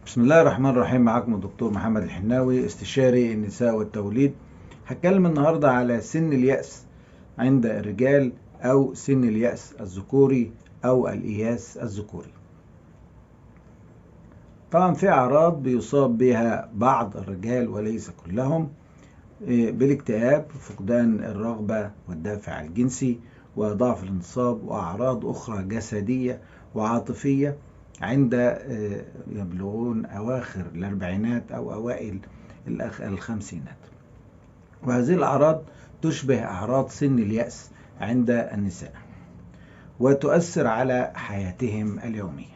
بسم الله الرحمن الرحيم. معكم الدكتور محمد الحناوي، استشاري النساء والتوليد. هتكلم النهاردة على سن اليأس عند الرجال أو سن اليأس الذكوري أو الإياس الذكوري. طبعا في أعراض بيصاب بها بعض الرجال وليس كلهم، بالاكتئاب، فقدان الرغبة والدافع الجنسي، وضعف الانتصاب، وأعراض أخرى جسدية وعاطفية عند يبلغون أواخر الأربعينات أو أوائل الخمسينات. وهذه الأعراض تشبه أعراض سن اليأس عند النساء وتؤثر على حياتهم اليومية.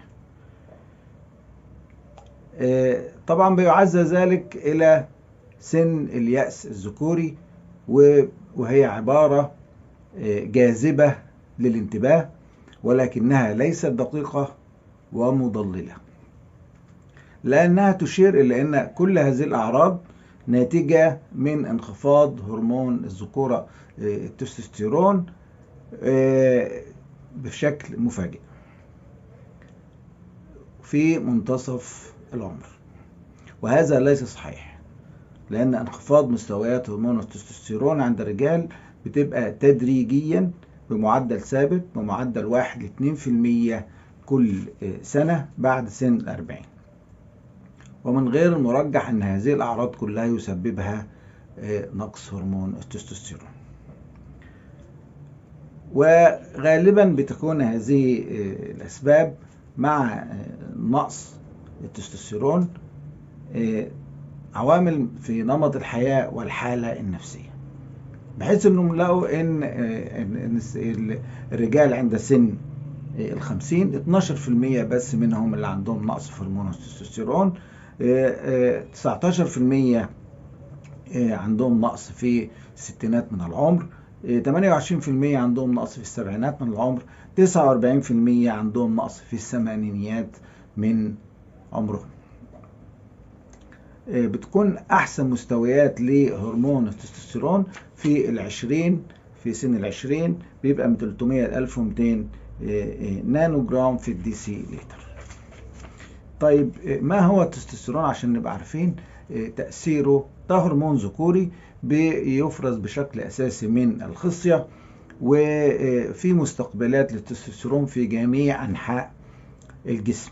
طبعا بيعزى ذلك إلى سن اليأس الذكوري، وهي عبارة جاذبة للانتباه ولكنها ليست دقيقة ومضللة، لأنها تشير إلى أن كل هذه الأعراض ناتجة من انخفاض هرمون الذكورة التستوستيرون بشكل مفاجئ في منتصف العمر. وهذا ليس صحيح، لأن انخفاض مستويات هرمون التستوستيرون عند الرجال بتبقى تدريجيا بمعدل ثابت، بمعدل 1-2% كل سنة بعد سن الأربعين. ومن غير المرجح أن هذه الأعراض كلها يسببها نقص هرمون التستوستيرون، وغالبا بتكون هذه الأسباب مع نقص التستوستيرون عوامل في نمط الحياة والحالة النفسية، بحيث انهم لقوا ان الرجال عند سن 50 12% بس منهم اللي عندهم نقص في هرمون التستوستيرون، 19% عندهم نقص في الستينات من العمر، 28% عندهم نقص في السبعينات من العمر، 49% عندهم نقص في الثمانينيات من عمرهم. بتكون أحسن مستويات لهرمون التستوستيرون في العشرين، في سن العشرين بيبقى من 300 ل 1200 نانو جرام في الدي سي لتر. طيب ما هو التستوستيرون عشان نبقى عارفين تأثيره؟ ده هرمون ذكوري بيفرز بشكل أساسي من الخصية، وفي مستقبلات للتستوستيرون في جميع أنحاء الجسم،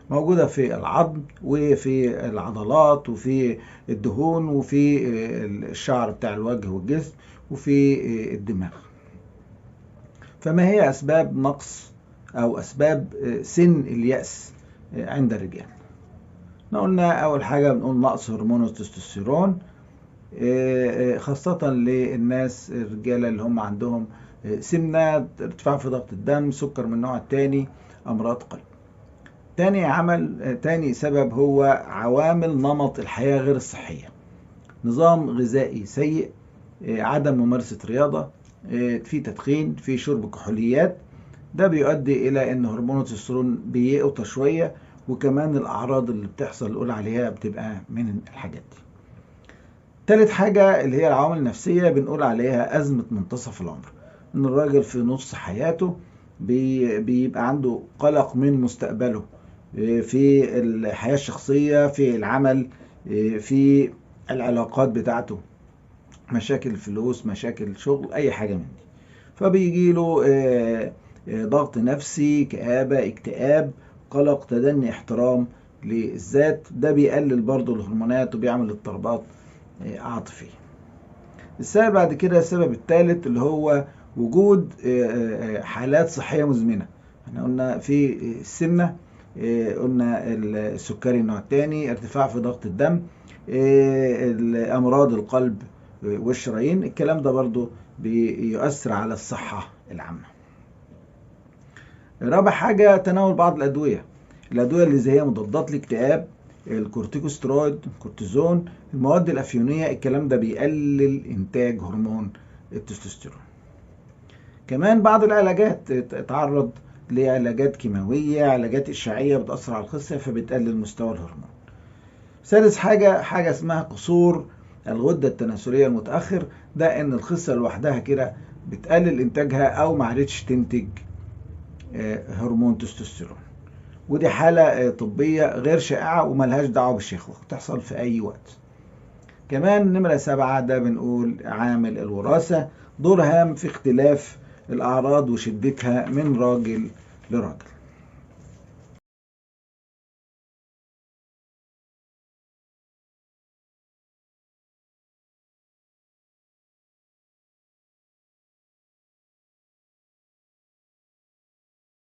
موجودة في العظم وفي العضلات وفي الدهون وفي الشعر بتاع الوجه والجسم وفي الدماغ. فما هي أسباب نقص أو أسباب سن اليأس عند الرجال؟ قلنا أول حاجة بنقول نقص هرمون التستوستيرون، خاصة للناس الرجالة اللي هم عندهم سمنة، ارتفاع في ضغط الدم، سكر من النوع الثاني، أمراض قلب. تاني سبب هو عوامل نمط الحياة غير الصحية، نظام غذائي سيء، عدم ممارسة رياضة، في تدخين، في شرب كحوليات. ده بيؤدي إلى أن هرمون التستوستيرون بيقطع شوية، وكمان الأعراض اللي بتحصل نقول عليها بتبقى من الحاجات دي. تالت حاجة اللي هي العوامل النفسية، بنقول عليها أزمة منتصف العمر، إن الراجل في نص حياته بيبقى عنده قلق من مستقبله، في الحياة الشخصية، في العمل، في العلاقات بتاعته، مشاكل فلوس، مشاكل شغل، أي حاجة من دي. فبيجي له ضغط نفسي، كآبة، اكتئاب، قلق، تدني احترام للذات. ده بيقلل برضو الهرمونات وبيعمل اضطرابات عاطفية. السبب بعد كده، السبب الثالث اللي هو وجود حالات صحية مزمنة. احنا قلنا في السمنة، قلنا السكري النوع الثاني، ارتفاع في ضغط الدم، امراض القلب والشرايين، الكلام ده برضو بيؤثر على الصحة العامة. رابع حاجة تناول بعض الأدوية اللي زي مضادات الاكتئاب، الكورتيكوسترويد، الكورتيزون، المواد الأفيونية، الكلام ده بيقلل إنتاج هرمون التستوستيرون. كمان بعض العلاجات، تعرض لعلاجات كيماوية، علاجات إشعاعية بتأثر على الخصية فبتقلل مستوى الهرمون. سادس حاجة اسمها قصور الغدة التناسلية المتأخر، ده إن الخصية لوحدها كده بتقلل إنتاجها أو معرفتش تنتج هرمون تستوستيرون. ودي حالة طبية غير شائعة وملهاش دعوة بالشيخوخة، تحصل في أي وقت. كمان نمرة 7 ده بنقول عامل الوراثة، دور هام في اختلاف الأعراض وشدتها من راجل لراجل.